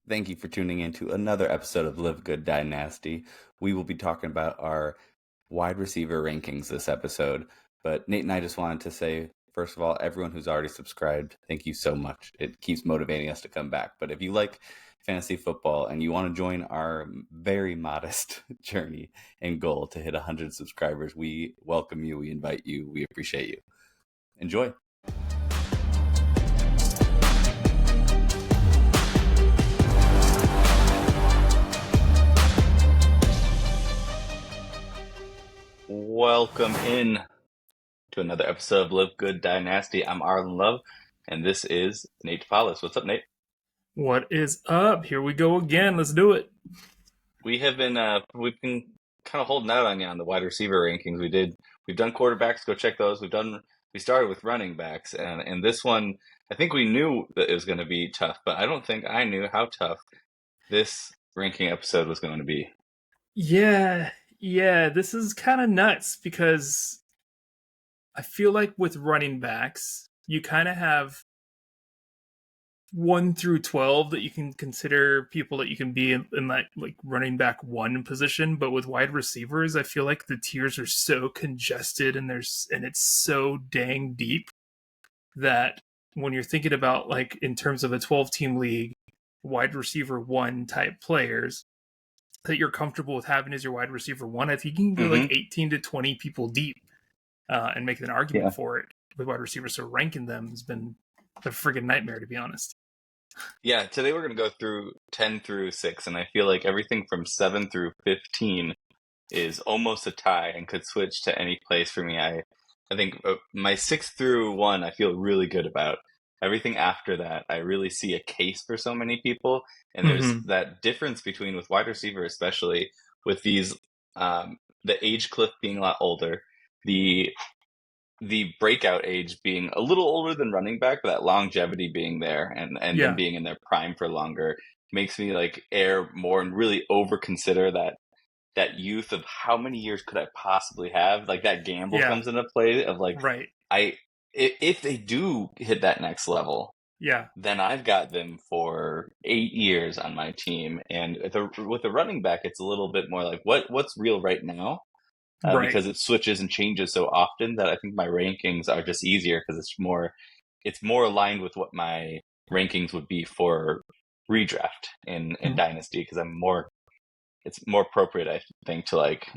Thank you for tuning in to another episode of Live Good DyNasty. We will be talking about our wide receiver rankings this episode. But Nate and I just wanted to say, first of all, everyone who's already subscribed, thank you so much. It keeps motivating us to come back. But if you like fantasy football and you want to join our very modest journey and goal to hit 100 subscribers, we welcome you, we invite you, we appreciate you. Enjoy. Welcome in to another episode of Live Good DyNasty. I'm Arlen Love, and this is Nate Tapales. What's up, Nate? What is up? Here we go again. Let's do it. We've been kind of holding out on you on the wide receiver rankings. We've done quarterbacks. Go check those. We started with running backs, and this one I think we knew that it was going to be tough, but I don't think I knew how tough this ranking episode was going to be. Yeah, this is kind of nuts because I feel like with running backs, you kind of have 1 through 12 that you can consider people that you can be in that like running back 1 position. But with wide receivers, I feel like the tiers are so congested and it's so dang deep that when you're thinking about like in terms of a 12-team league, wide receiver 1 type players that you're comfortable with having as your wide receiver 1, I think you can go like 18 to 20 people deep and make an argument for it with wide receivers. So ranking them has been a friggin' nightmare, to be honest. Yeah, today we're going to go through 10 through 6, and I feel like everything from 7 through 15 is almost a tie and could switch to any place for me. I think my 6 through 1 I feel really good about. Everything after that, I really see a case for so many people. And there's that difference between with wide receiver, especially with these, the age cliff being a lot older, the breakout age being a little older than running back, but that longevity being there and them being in their prime for longer makes me like err more and really over consider that youth of how many years could I possibly have? Like that gamble comes into play of like, if they do hit that next level, then I've got them for 8 years on my team. And with the running back, it's a little bit more like what's real right now, because it switches and changes so often that I think my rankings are just easier because it's more aligned with what my rankings would be for redraft in Dynasty, because it's more appropriate, I think, to like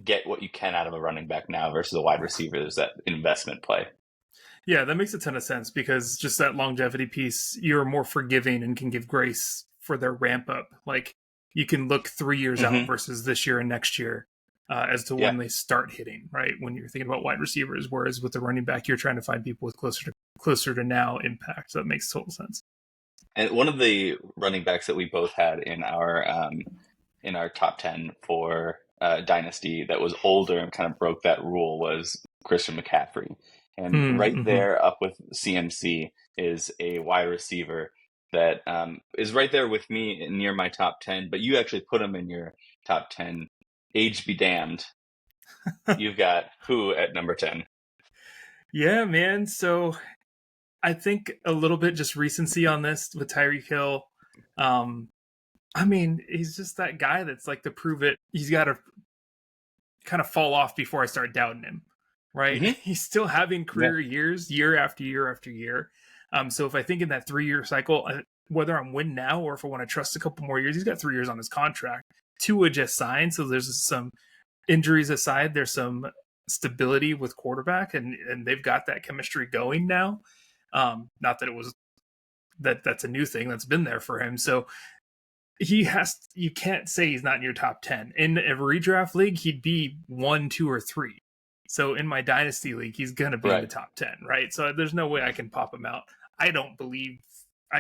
get what you can out of a running back now versus a wide receiver. There's that investment play. Yeah, that makes a ton of sense because just that longevity piece, you're more forgiving and can give grace for their ramp up. Like you can look 3 years out versus this year and next year as to when they start hitting, right? When you're thinking about wide receivers, whereas with the running back, you're trying to find people with closer to now impact. So that makes total sense. And one of the running backs that we both had in our top 10 for Dynasty that was older and kind of broke that rule was Christian McCaffrey. And there up with CMC is a wide receiver that is right there with me near my top 10, but you actually put him in your top 10. Age be damned. You've got who at number 10? Yeah, man. So I think a little bit just recency on this with Tyreek Hill. I mean, he's just that guy that's like to prove it. He's got to kind of fall off before I start doubting him, right? He's still having career years, year after year after year. So if I think in that 3-year cycle, whether I'm win now or if I want to trust a couple more years, he's got 3 years on his contract. Tua just signed, so there's some injuries aside, there's some stability with quarterback, and they've got that chemistry going now. Not that it was that's a new thing that's been there for him. So you can't say he's not in your top 10. In a redraft league, he'd be 1, 2, or 3. So in my dynasty league, he's going to be in the top 10, right? So there's no way I can pop him out. I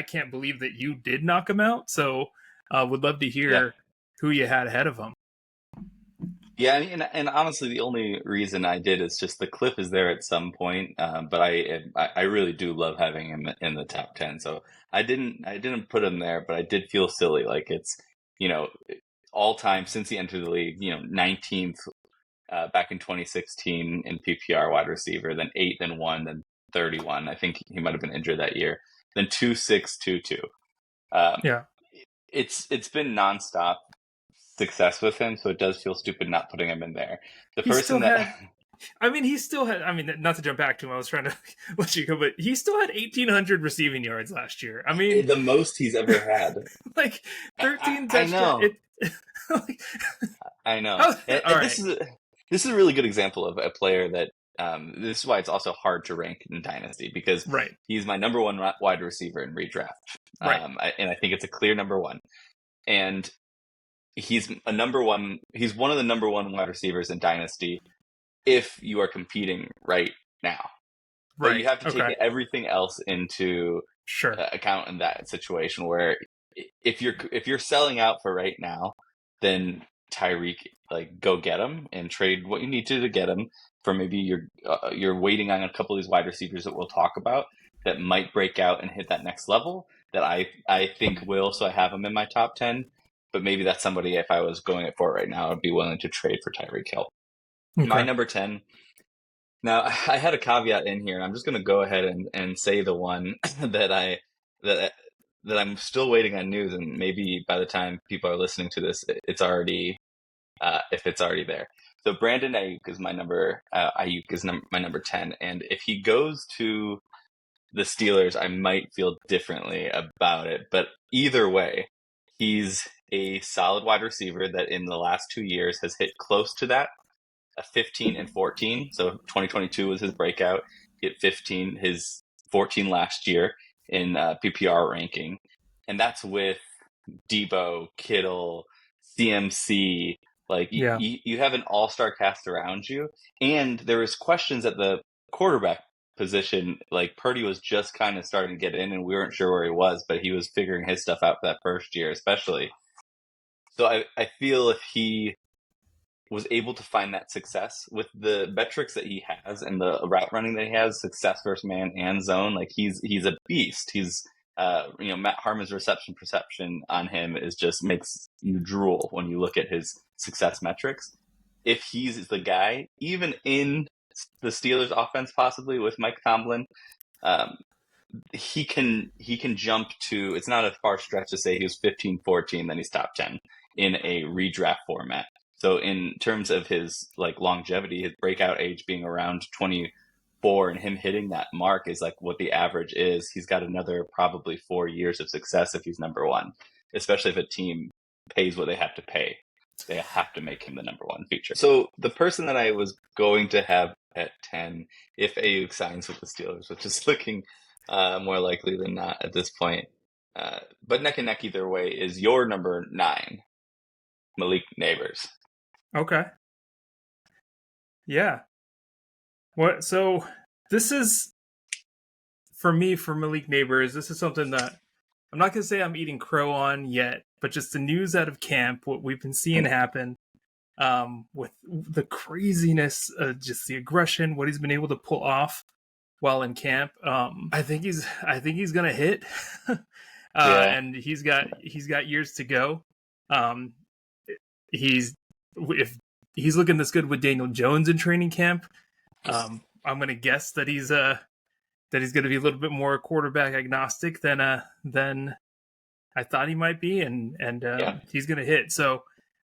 can't believe that you did knock him out. So would love to hear who you had ahead of him. Yeah, and honestly, the only reason I did is just the cliff is there at some point. But I really do love having him in the top 10. So I didn't put him there, but I did feel silly. Like it's, all time since he entered the league, 19th back in 2016 in PPR wide receiver, then 8th and 1, then 31. I think he might have been injured that year. Then 2-6, 2-2. it's been nonstop success with him, so it does feel stupid not putting him in there. The He still person that had. He still had. Not to jump back to him. I was trying to let you go, but he still had 1,800 receiving yards last year. the most he's ever had. Like 13 I touchdowns. know. Like, I know. all And right. this is a really good example of a player that this is why it's also hard to rank in Dynasty, because Right. he's my number one wide receiver in redraft. Right. And I think it's a clear number one. And he's he's one of the number one wide receivers in Dynasty if you are competing right now. But you have to take everything else into account in that situation, where if you're selling out for right now, then Tyreek, like, go get him and trade what you need to get him for. Maybe you're waiting on a couple of these wide receivers that we'll talk about that might break out and hit that next level that I think will. So I have him in my top 10, but maybe that's somebody, if I was going it for right now, I'd be willing to trade for Tyreek Hill. Okay. My number 10. Now, I had a caveat in here, and I'm just going to go ahead and say the one that I'm still waiting on news, and maybe by the time people are listening to this, it's already if it's already there. So Brandon Aiyuk is my number. Aiyuk is my number 10, and if he goes to the Steelers, I might feel differently about it. But either way, he's a solid wide receiver that in the last 2 years has hit close to that. 15 and 14. So 2022 was his breakout. He hit 15, his 14 last year in PPR ranking. And that's with Debo, Kittle, CMC. Like, you have an all-star cast around you. And there was questions at the quarterback position. Like, Purdy was just kind of starting to get in, and we weren't sure where he was, but he was figuring his stuff out for that first year, especially. So I feel if he was able to find that success with the metrics that he has and the route running that he has, success versus man and zone, like he's a beast. He's Matt Harmon's reception perception on him is just makes you drool when you look at his success metrics. If he's the guy, even in the Steelers offense, possibly with Mike Tomlin, he can jump to, it's not a far stretch to say he was 15-14, then he's top 10 in a redraft format. So in terms of his longevity, his breakout age being around 24 and him hitting that mark is like what the average is. He's got another probably 4 years of success if he's number one, especially if a team pays what they have to pay. They have to make him the number one feature. So the person that I was going to have at 10, if Aiyuk signs with the Steelers, which is looking more likely than not at this point, but neck and neck either way, is your number 9, Malik Nabers. Okay. Yeah. So this is, for me, for Malik Nabers, this is something that I'm not going to say I'm eating crow on yet, but just the news out of camp, what we've been seeing happen with the craziness, just the aggression, what he's been able to pull off while in camp. I think he's going to hit, and he's got years to go. If he's looking this good with Daniel Jones in training camp, I'm going to guess that he's going to be a little bit more quarterback agnostic than I thought he might be, and he's going to hit. So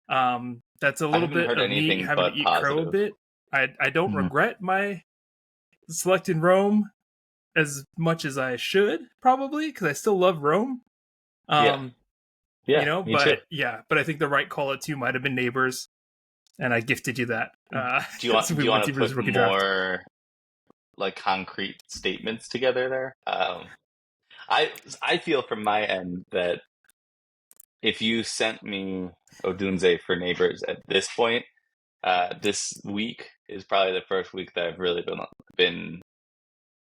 that's a little bit of me having to eat crow a bit. I don't regret my selecting Rome as much as I should, probably, because I still love Rome. But I think the right call at 2 might have been Nabers, and I gifted you that. Do you want to put more concrete statements together there? I feel from my end that if you sent me Odunze for Nabers at this point, this week is probably the first week that I've really been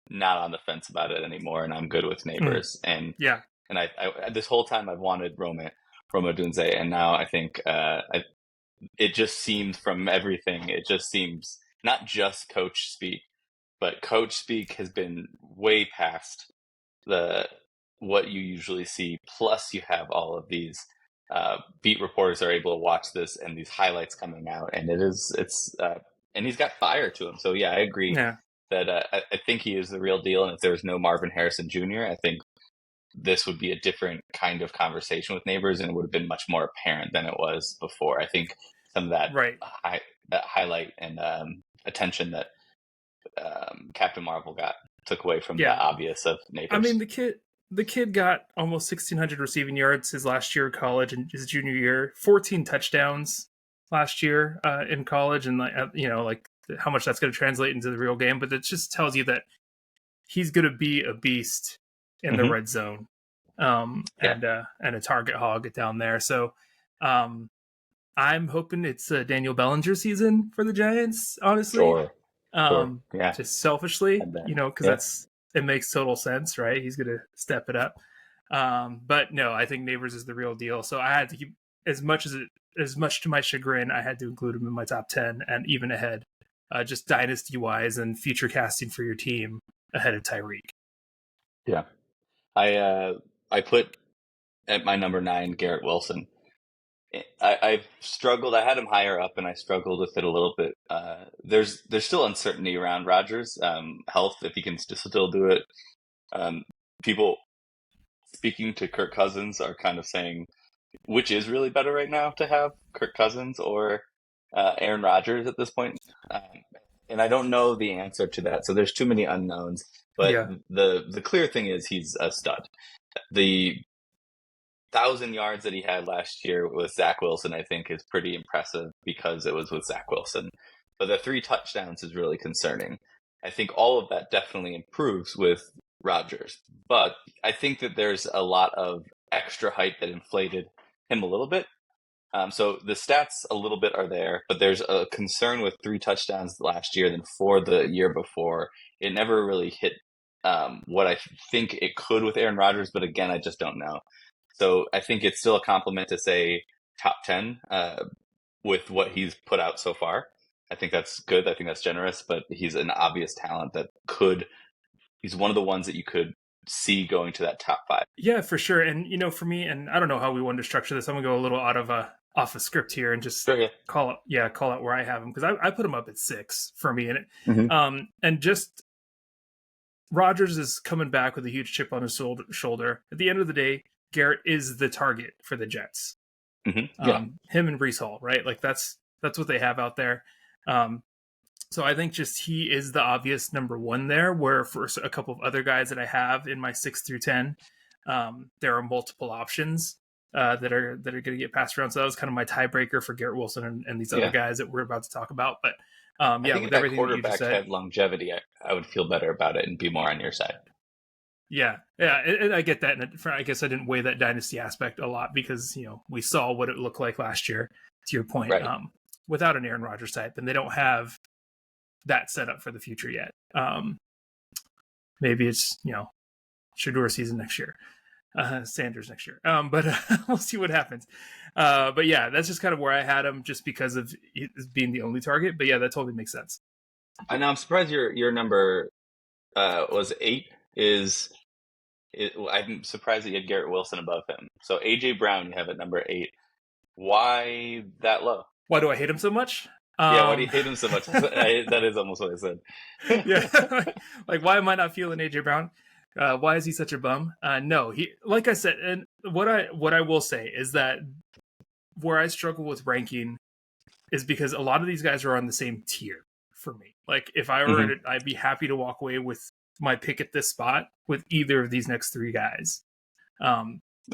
not on the fence about it anymore, and I'm good with Nabers. And I this whole time I've wanted Rome Odunze, and now I think it just seems from everything, it just seems not just coach speak, but coach speak has been way past what you usually see. Plus, you have all of these beat reporters are able to watch this and these highlights coming out, and and he's got fire to him. So yeah, I agree that I think he is the real deal. And if there was no Marvin Harrison Jr., I think this would be a different kind of conversation with Neighbors, and it would have been much more apparent than it was before. I think some of that Right. that highlight and attention that Captain Marvel took away from the Yeah. obvious of I mean, Neighbors. the kid got almost 1,600 receiving yards his last year of college and his junior year, 14 touchdowns last year in college, and like how much that's going to translate into the real game. But it just tells you that he's going to be a beast in the red zone, and a target hog down there. So I'm hoping it's a Daniel Bellinger season for the Giants, honestly. Sure. Yeah. Just selfishly, because it makes total sense, right? He's going to step it up. But no, I think Neighbors is the real deal. So I had to keep as much to my chagrin, I had to include him in my top 10 and even ahead, just dynasty wise and future casting for your team ahead of Tyreek. Yeah. I put at my number 9, Garrett Wilson. I've struggled. I had him higher up, and I struggled with it a little bit. There's still uncertainty around Rodgers' health, if he can still do it. People speaking to Kirk Cousins are kind of saying, which is really better right now, to have Kirk Cousins or Aaron Rodgers at this point? And I don't know the answer to that. So there's too many unknowns. But the clear thing is he's a stud. The 1,000 yards that he had last year with Zach Wilson, I think, is pretty impressive because it was with Zach Wilson. But the 3 touchdowns is really concerning. I think all of that definitely improves with Rodgers. But I think that there's a lot of extra hype that inflated him a little bit. So the stats a little bit are there, but there's a concern with 3 touchdowns last year than 4 the year before. It never really hit what I think it could with Aaron Rodgers, but again, I just don't know. So I think it's still a compliment to say top 10 with what he's put out so far. I think that's good. I think that's generous, but he's an obvious talent that he's one of the ones that you could see going to that top 5. Yeah, for sure. And, for me, and I don't know how we wanted to structure this. I'm going to go a little off a script here and just call out where I have him, because I put him up at 6 for me. And just Rodgers is coming back with a huge chip on his shoulder. At the end of the day, Garrett is the target for the Jets. Him and Breece Hall, right? Like that's what they have out there. So I think just he is the obvious number 1 there, where for a couple of other guys that I have in my 6 through 10, there are multiple options that are going to get passed around. So that was kind of my tiebreaker for Garrett Wilson and these other guys that we're about to talk about. But I think with if everything that quarterback that you just said, had longevity, I would feel better about it and be more on your side. Yeah, and I get that. And I guess I didn't weigh that dynasty aspect a lot because we saw what it looked like last year. To your point, right. Without an Aaron Rodgers type, and they don't have that set up for the future yet. Maybe it's Shador season next year, Sanders next year. But we'll see what happens. But yeah, that's just kind of where I had him, just because of it being the only target. But yeah, that totally makes sense. I know. I'm surprised your number was 8. I'm surprised that you had Garrett Wilson above him. So AJ Brown you have at number 8. Why that low? Why do I hate him so much? Why do you hate him so much? That is almost what I said. Yeah, like why am I not feeling AJ Brown? Why is he such a bum? No, he, like I said, and what I will say is that where I struggle with ranking is because a lot of these guys are on the same tier for me. Like if I were I'd be happy to walk away with my pick at this spot with either of these next 3 guys.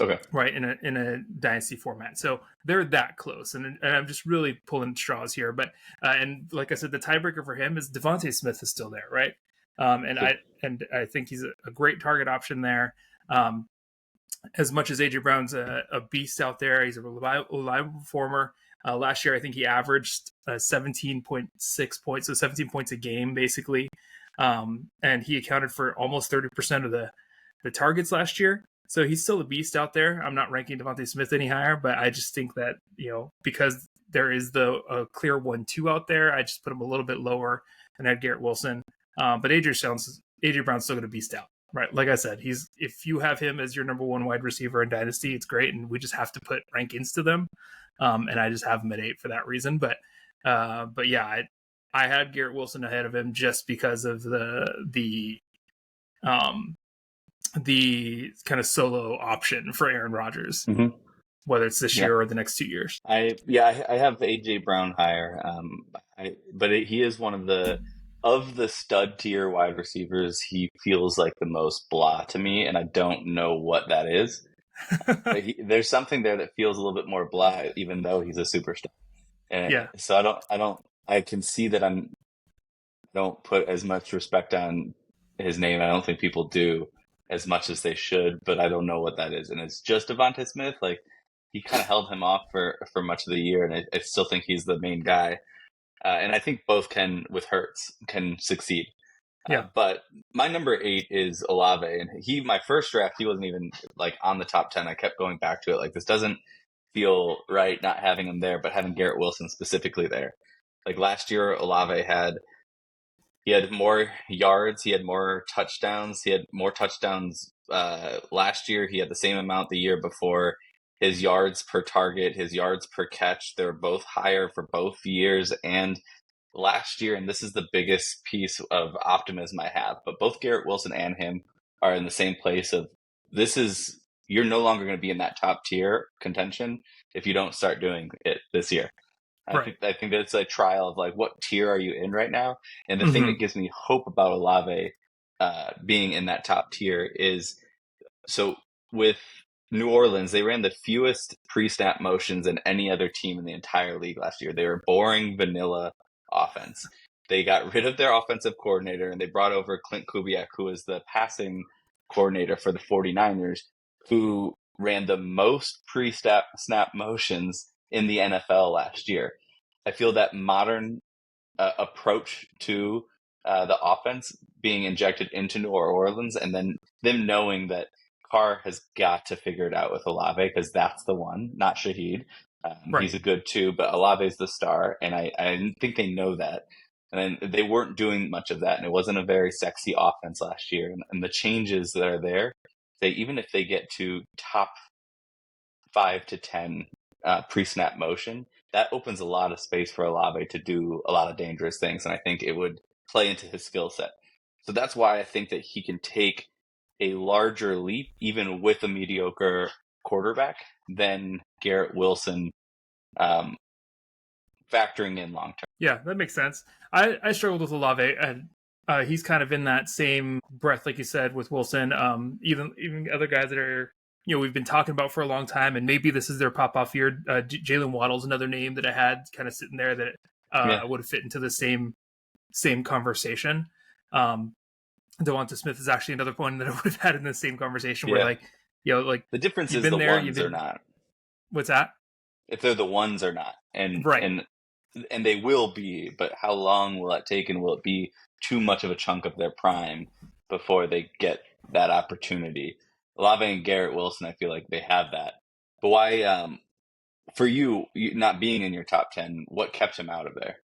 Okay. Right, in a dynasty format. So they're that close. And I'm just really pulling straws here. But and like I said, the tiebreaker for him is Devontae Smith is still there, right? I think he's a great target option there. As much as AJ Brown's a beast out there, he's a reliable performer. Last year, I think he averaged 17.6 points, so 17 points a game, basically. And he accounted for almost 30% of the targets last year. So he's still a beast out there. I'm not ranking Devontae Smith any higher, but I just think that, because there is a clear 1-2 out there, I just put him a little bit lower than Ed Garrett Wilson. But AJ Brown's still going to beast out, right? Like I said, if you have him as your number 1 wide receiver in Dynasty, it's great. And we just have to put rankings to them. And I just have him at 8 for that reason. But yeah, I had Garrett Wilson ahead of him just because of the the kind of solo option for Aaron Rodgers, Hmm. whether it's this Yeah. year or the next 2 years. I have AJ Brown higher. He is one of the stud tier wide receivers. He feels like the most blah to me, and I don't know what that is. There's something there that feels a little bit more blah, even though he's a superstar. And Yeah. so I can see that I don't put as much respect on his name. I don't think people do as much as they should, but I don't know what that is. And it's just Devonta Smith. Like, he kind of held him off for much of the year, and I still think he's the main guy. And I think both can, with Hurts, can succeed. Yeah. But my number 8 is Olave, and my first draft, he wasn't even like on the top 10. I kept going back to it. Like, this doesn't feel right not having him there, but having Garrett Wilson specifically there. Like, last year, he had more yards, he had more touchdowns. He had more touchdowns last year. He had the same amount the year before. His yards per target, his yards per catch, they're both higher for both years and last year. And this is the biggest piece of optimism I have. But both Garrett Wilson and him are in the same place of you're no longer going to be in that top tier contention if you don't start doing it this year. Right. I think that's a trial of like, what tier are you in right now? And the thing Mm-hmm. that gives me hope about Olave being in that top tier is, so with New Orleans, they ran the fewest pre-snap motions than any other team in the entire league last year. They were boring, vanilla offense. They got rid of their offensive coordinator and they brought over Clint Kubiak, who was the passing coordinator for the 49ers, who ran the most pre-snap motions in the NFL last year. I feel that modern approach to the offense being injected into New Orleans, and then them knowing that Carr has got to figure it out with Olave because that's the one, not Shaheed. Right. He's a good too, but Olave's the star, and I think they know that. And then they weren't doing much of that, and it wasn't a very sexy offense last year. And the changes that are there, even if they get to top 5 to 10 pre-snap motion, that opens a lot of space for Olave to do a lot of dangerous things, and I think it would play into his skill set. So that's why I think that he can take a larger leap, even with a mediocre quarterback, than Garrett Wilson, factoring in long term. Yeah, that makes sense. I struggled with Olave, and he's kind of in that same breath, like you said, with Wilson. Even other guys that are, we've been talking about for a long time, and maybe this is their pop off year. Jalen Waddle's another name that I had kind of sitting there that would have fit into the same conversation. Devonta Smith is actually another one that I would have had in the same conversation where, like, the difference is the ones or not. What's that? If they're the ones or not, and right. and they will be, but how long will that take, and will it be too much of a chunk of their prime before they get that opportunity? Olave and Garrett Wilson, I feel like they have that. But why, for you not being in your top 10, what kept him out of there?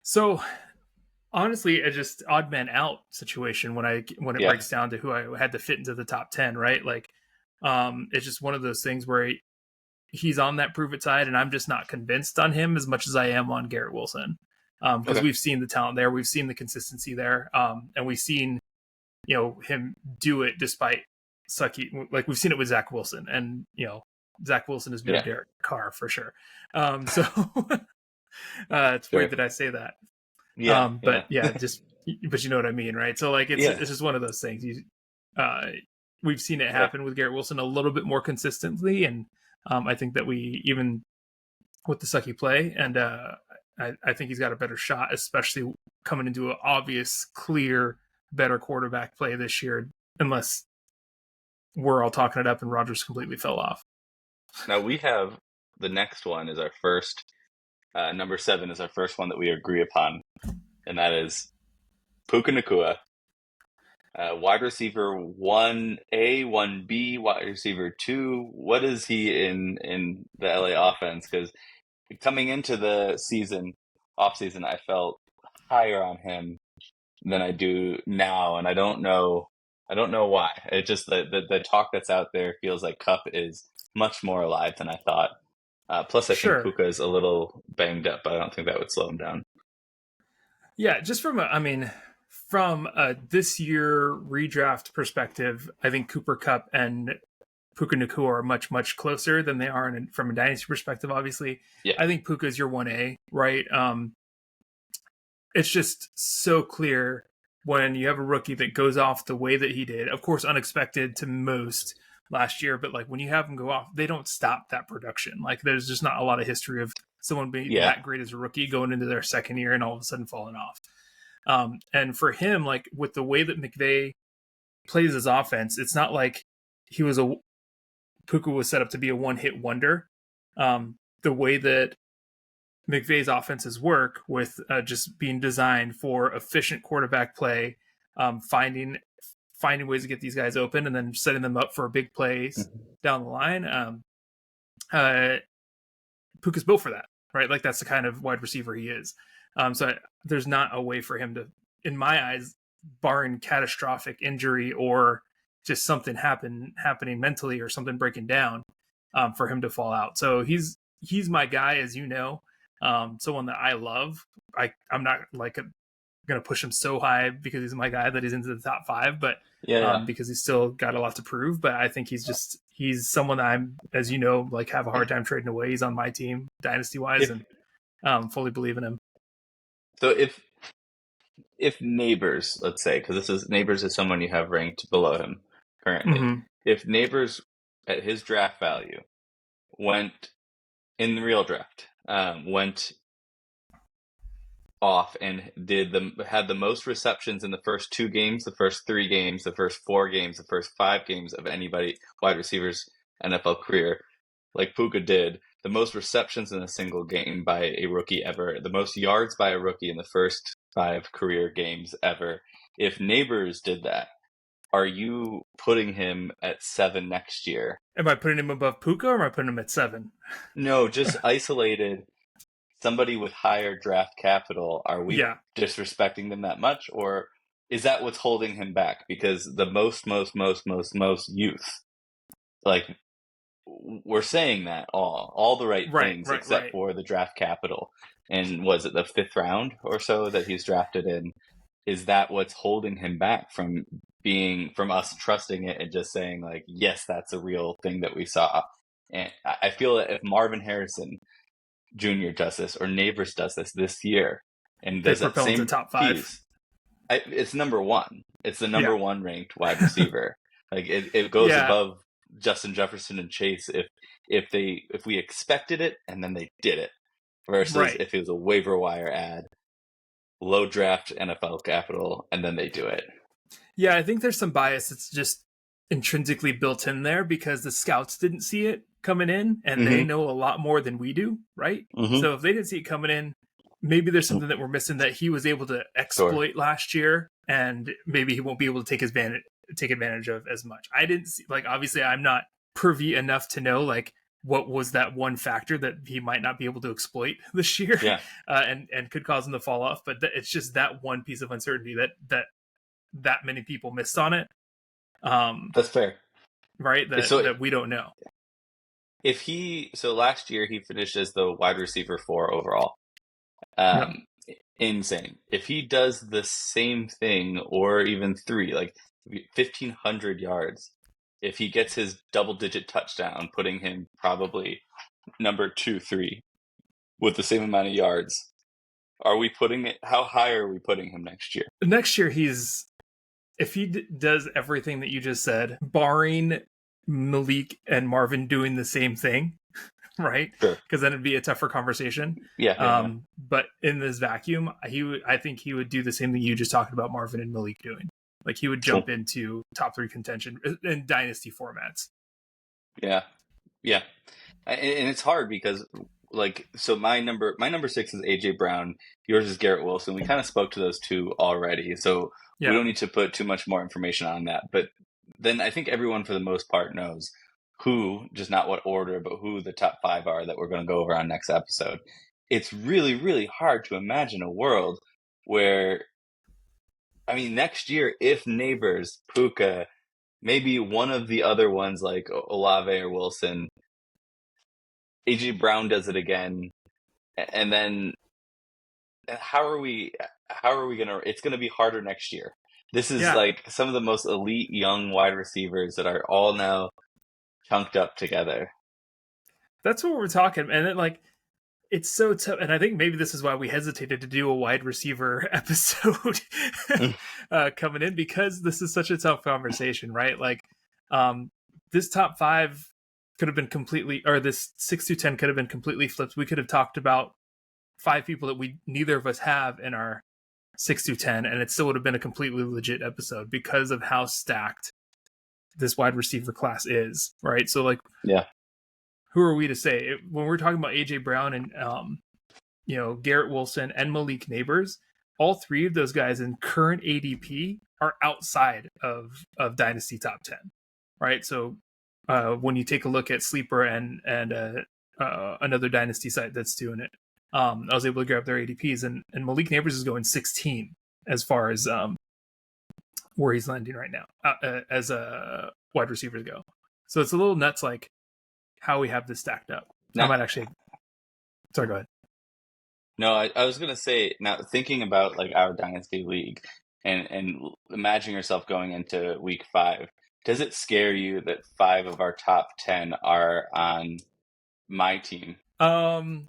So honestly, a just odd man out situation when it breaks down to who I had to fit into the top 10, right? Like, it's just one of those things where he's on that prove it side, and I'm just not convinced on him as much as I am on Garrett Wilson. Because we've seen the talent there, we've seen the consistency there, and we've seen, him do it despite sucky. Like, we've seen it with Zach Wilson, and Zach Wilson has been a Derek Carr for sure. So it's weird that I say that. But you know what I mean, right? So like, it's just one of those things. We've seen it happen with Garrett Wilson a little bit more consistently, and I think that we, even with the sucky play, and I think he's got a better shot, especially coming into an obvious, clear, better quarterback play this year, unless we're all talking it up and Rodgers completely fell off. Now we have the next one is our first, number 7 is our first one that we agree upon, and that is Puka Nacua. Wide receiver 1A, 1B, wide receiver 2. What is he in the LA offense? Because coming into the offseason, I felt higher on him than I do now, and I don't know why. It just the talk that's out there feels like Kupp is much more alive than I thought. Plus, I think Puka is a little banged up, but I don't think that would slow him down. Yeah, just from a this year redraft perspective, I think Cooper Kupp and Puka Nacua are much, much closer than they are from a dynasty perspective, obviously. Yeah. I think Puka's your 1A, right? It's just so clear when you have a rookie that goes off the way that he did. Of course, unexpected to most last year, but like when you have them go off, they don't stop that production. Like there's just not a lot of history of someone being that great as a rookie going into their second year and all of a sudden falling off. And for him, like with the way that McVay plays his offense, it's not like Puka was set up to be a one-hit wonder. The way that McVay's offenses work with just being designed for efficient quarterback play, finding ways to get these guys open and then setting them up for big plays down the line. Puka's built for that, right? Like that's the kind of wide receiver he is. There's not a way for him to, in my eyes, barring catastrophic injury or just something happening mentally or something breaking down, for him to fall out. So he's my guy, as you know, someone that I love. I'm not like going to push him so high because he's my guy that he's into the top 5, but because he's still got a lot to prove. But I think he's someone that I'm, as you know, like have a hard time trading away. He's on my team dynasty wise, and fully believe in him. So if Nabers, let's say, because Nabers is someone you have ranked below him currently. If Nabers at his draft value went in the real draft, went off and had the most receptions in the first 2 games, the first 3 games, the first 4 games, the first 5 games of anybody wide receiver's NFL career, like Puka did, the most receptions in a single game by a rookie ever, the most yards by a rookie in the first 5 career games ever. If Nabers did that, are you putting him at 7 next year? Am I putting him above Puka or am I putting him at 7? No, just isolated. Somebody with higher draft capital, are we disrespecting them that much? Or is that what's holding him back? Because the most youth, like we're saying that all the right things except for the draft capital. And was it the 5th round or so that he's drafted in? Is that what's holding him back from us trusting it and just saying like, yes, that's a real thing that we saw? And I feel that if Marvin Harrison Jr. does this or Nabers does this year and does that same top 5 piece, it's number 1. It's the number 1 ranked wide receiver. Like it goes above Justin Jefferson and Chase if we expected it and then they did it, versus if it was a waiver wire ad, low draft NFL capital, and then they do it. Yeah, I think there's some bias that's just intrinsically built in there because the scouts didn't see it coming in and they know a lot more than we do, right? So if they didn't see it coming in, maybe there's something that we're missing that he was able to exploit last year, and maybe he won't be able to take advantage of as much. I didn't see, like, obviously I'm not privy enough to know like what was that one factor that he might not be able to exploit this year, and could cause him to fall off. But it's just that one piece of uncertainty that many people missed on it. That's fair, right? That we don't know. So last year he finished as the wide receiver 4 overall. Insane. If he does the same thing or even 3, like 1,500 yards, if he gets his double-digit touchdown, putting him probably number 2, 3 with the same amount of yards, how high are we putting him next year? Next year, if he does everything that you just said, barring Malik and Marvin doing the same thing, right? Sure. Because then it'd be a tougher conversation. But in this vacuum, I think he would do the same thing you just talked about Marvin and Malik doing. Like he would jump into top 3 contention in dynasty formats. Yeah. And it's hard because so my number 6 is AJ Brown. Yours is Garrett Wilson. We kind of spoke to those 2 already. So we don't need to put too much more information on that. But then I think everyone for the most part knows who, just not what order, but who the top 5 are that we're going to go over on next episode. It's really, really hard to imagine a world where, next year, if Nabers, Puka, maybe one of the other ones like Olave or Wilson, AJ Brown does it again, and then how are we how are we gonna? It's gonna be harder next year. This is Yeah, like some of the most elite young wide receivers that are all now chunked up together. that's what we're talking. And then like it's so tough, and I think maybe this is why we hesitated to do a wide receiver episode coming in, because this is such a tough conversation, right? Like, this top five could have been completely, or this 6 to 10 could have been completely flipped. We could have talked about 5 people that we neither of us have in our 6 to 10, and it still would have been a completely legit episode because of how stacked this wide receiver class is, right? So like, Yeah. who are we to say when we're talking about AJ Brown and Garrett Wilson and Malik Nabers? All three of those guys in current ADP are outside of Dynasty top 10, right? So when you take a look at Sleeper and another Dynasty site that's doing it, I was able to grab their ADPs, and Malik Nabers is going 16 as far as where he's landing right now as wide receivers go. So it's a little nuts, like how we have this stacked up. Now, I might actually. Sorry, go ahead. no, I was gonna say now thinking about like our dynasty league and imagine yourself going into week 5. Does it scare you that 5 of our top 10 are on my team? It's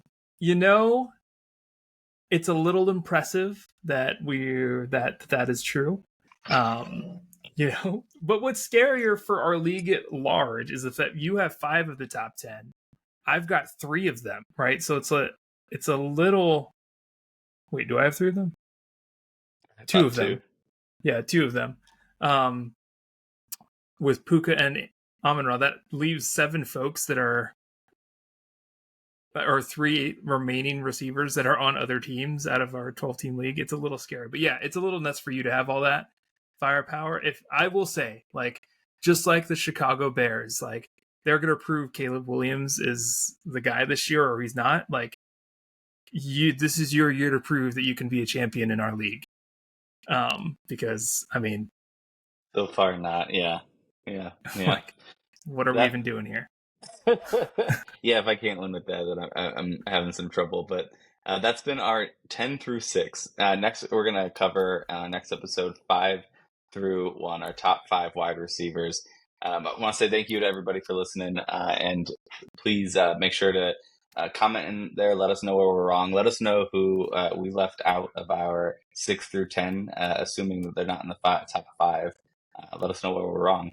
a little impressive that that is true. But what's scarier for our league at large is that you have 5 of the top 10. I've got 3 of them, right? So it's a little. Wait, do I have 3 of them? 2 of them. Yeah, 2 of them. With Puka and Amon-Ra, that leaves 7 folks that are 3 remaining receivers that are on other teams out of our 12-team league. It's a little scary, but yeah, it's a little nuts for you to have all that firepower. If I will say, like, just like the Chicago Bears, like they're going to prove Caleb Williams is the guy this year, or he's not. Like, this is your year to prove that you can be a champion in our league. Because I mean, So far not. Yeah. like, what are we even doing here? Yeah, if I can't limit that, then I'm having some trouble. But that's been our 10 through 6. Next, we're going to cover next episode 5 through 1, our top 5 wide receivers. I want to say thank you to everybody for listening. And please make sure to comment in there. Let us know where we're wrong. Let us know who we left out of our 6 through 10, assuming that they're not in the top 5. Let us know where we're wrong.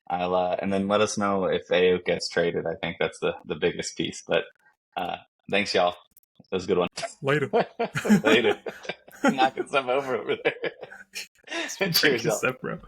And then let us know if Aiyuk gets traded. I think that's the biggest piece. But thanks, y'all. That was a good one. Later. Later. Knocking some over there. Cheers, y'all. Stuff, bro.